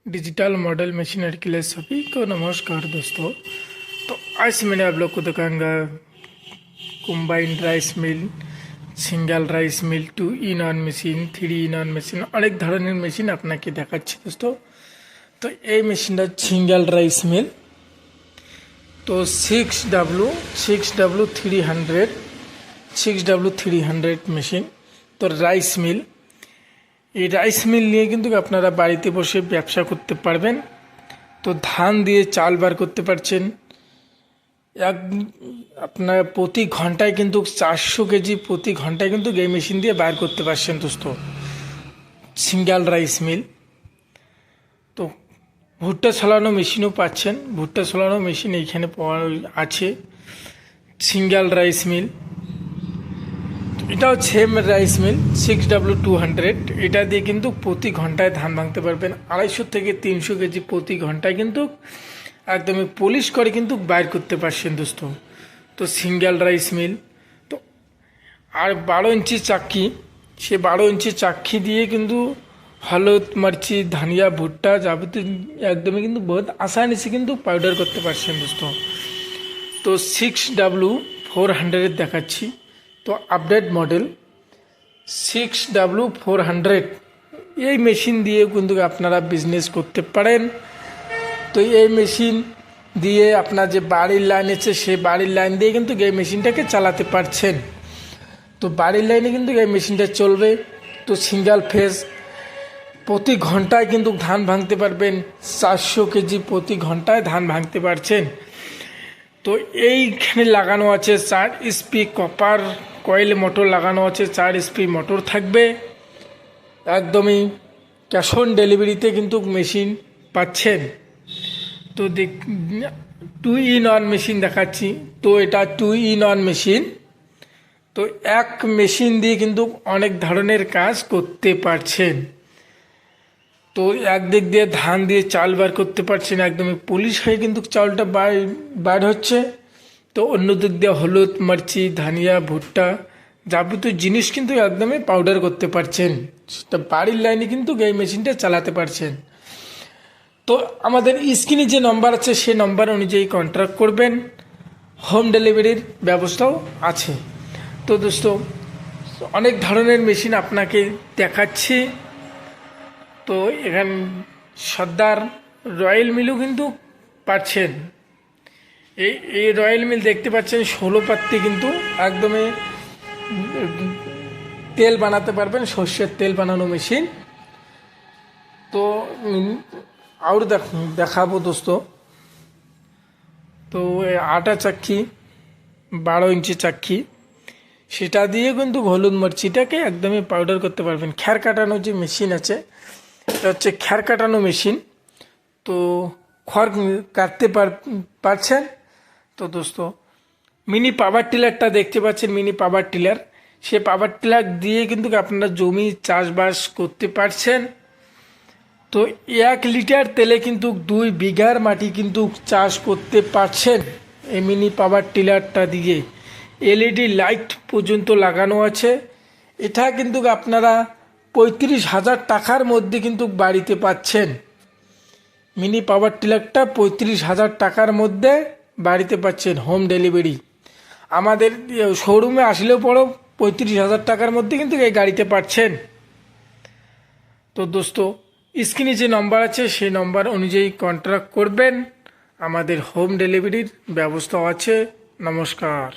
Digital model machinery के लिए सभी को नमस्कार दोस्तों। तो आज मैंने आप लोग को दिखाऊंगा combined rice mill, single rice mill, 2-in-1 machine, 3-in-1 machine, অনেক ধরনের মেশিন আপনাকে দেখাচ্ছি দোস্ত। তো এই মেশিনটা সিঙ্গেল রাইস মিল, তো 6W300 মেশিন। তো রাইস মিল, এই রাইস মিল নিয়ে কিন্তু আপনারা বাড়িতে বসে ব্যবসা করতে পারবেন। তো ধান দিয়ে চাল বার করতে পারছেন। আপনার প্রতি ঘন্টায় কিন্তু 400 কেজি প্রতি ঘন্টায় কিন্তু এই মেশিন দিয়ে বার করতে পারছেন দোস্ত, সিঙ্গেল রাইস মিল। তো ভুট্টা ছড়ানো মেশিনও পাচ্ছেন, ভুট্টা ছড়ানো মেশিন এইখানে পাওয়া আছে। সিঙ্গেল রাইস মিল, এটাও সেম রাইস মিল 6W200। এটা দিয়ে কিন্তু প্রতি ঘন্টায় ধান ভাঙতে পারবেন 250 থেকে 300 কেজি প্রতি ঘন্টায় কিন্তু একদমই পলিশ করে কিন্তু বাইর করতে পারছেন দোস্ত। তো সিঙ্গেল রাইস মিল। তো আর 12 ইঞ্চি চাক্কি, সে 12 ইঞ্চি চাক্কি দিয়ে কিন্তু হলুদ, মার্চি, ধনিয়া, ভুট্টা যাবতীয় একদমই কিন্তু বহুত আসানি সে কিন্তু পাউডার করতে পারছেন দোস্ত। তো 6W400 দেখাচ্ছি। তো আপডেট মডেল 6W400, এই মেশিন দিয়ে কিন্তু আপনারা বিজনেস করতে পারেন। তো এই মেশিন দিয়ে আপনার যে বাড়ির লাইন আছে সেই বাড়ির লাইন দিয়ে কিন্তু এই মেশিনটাকে চালাতে পারছেন। তো বাড়ির লাইনে কিন্তু এই মেশিনটা চলবে। তো সিঙ্গেল ফেজ প্রতি ঘন্টায় কিন্তু ধান ভাঙতে পারবেন 400 কেজি প্রতি ঘন্টায় ধান ভাঙতে পারছেন। তো এইখানে লাগানো আছে 4 SP কপার কয়েল মোটর লাগানো আছে, 4 SP মোটর থাকবে। একদমই ক্যাশ অন ডেলিভারিতে কিন্তু মেশিন পাচ্ছেন। তো 2-in-1 মেশিন দেখাচ্ছি। তো এটা 2-in-1 মেশিন। তো এক মেশিন দিয়ে কিন্তু অনেক ধরনের কাজ করতে পারছেন। তো একদিক দিয়ে ধান দিয়ে চাল বার করতে পারছেন, একদমই পলিশ হয়ে কিন্তু চালটা বার হচ্ছে। তো অন্য দিক দিয়ে হলুদ, মার্চি, ধনিয়া, ভুট্টা যাবতীয় জিনিস কিন্তু একদমই পাউডার করতে পারছেন। সেটা বাড়ির লাইনে কিন্তু এই মেশিনটা চালাতে পারছেন। তো আমাদের স্ক্রিনে যে নম্বর আছে সেই নম্বর অনুযায়ী কন্ট্যাক্ট করবেন, হোম ডেলিভারির ব্যবস্থাও আছে। তো দোস্ত অনেক ধরনের মেশিন আপনাকে দেখাচ্ছি। তো এখানে সর্দার রয়্যাল মিলও কিন্তু পাচ্ছেন। এই রয়্যাল মিল দেখতে পাচ্ছেন 16 পাত্তি কিন্তু একদমই তেল বানাতে পারবেন, সর্ষের তেল বানানো মেশিন। তো আর দেখাবো দোস্ত। তো আটা চাক্কি 12 ইঞ্চি চাক্কি, সেটা দিয়ে কিন্তু হলুদ মরিচটাকে একদমই পাউডার করতে পারবেন। খ্যার কাটানো যে মেশিন আছে এটা হচ্ছে খ্যার কাটানো মেশিন। তো খড় কাটতে পারছেন। তো দোস্ত মিনি পাওয়ার টিলারটা দেখতে পাচ্ছেন, মিনি পাওয়ার টিলার, সে পাওয়ার টিলার দিয়ে কিন্তু আপনারা জমি চাষবাস করতে পারছেন। তো 1 লিটার তেলে কিন্তু 2 বিঘার মাটি কিন্তু চাষ করতে পারছেন এই মিনি পাওয়ার টিলারটা দিয়ে। LED লাইট পর্যন্ত লাগানো আছে। এটা কিন্তু আপনারা 35,000 টাকার মধ্যে কিন্তু বাড়িতে পাচ্ছেন। মিনি পাওয়ার টিলারটা 35,000 টাকার মধ্যে বাড়িতে পাচ্ছেন, হোম ডেলিভারি। আমাদের শোরুমে আসলেও পরও 35,000 টাকার মধ্যে কিন্তু এই গাড়িতে পাচ্ছেন। তো দোস্ত স্ক্রিনে যে নম্বর আছে সেই নম্বর অনুযায়ী কন্ট্যাক্ট করবেন, আমাদের হোম ডেলিভারির ব্যবস্থা আছে। নমস্কার।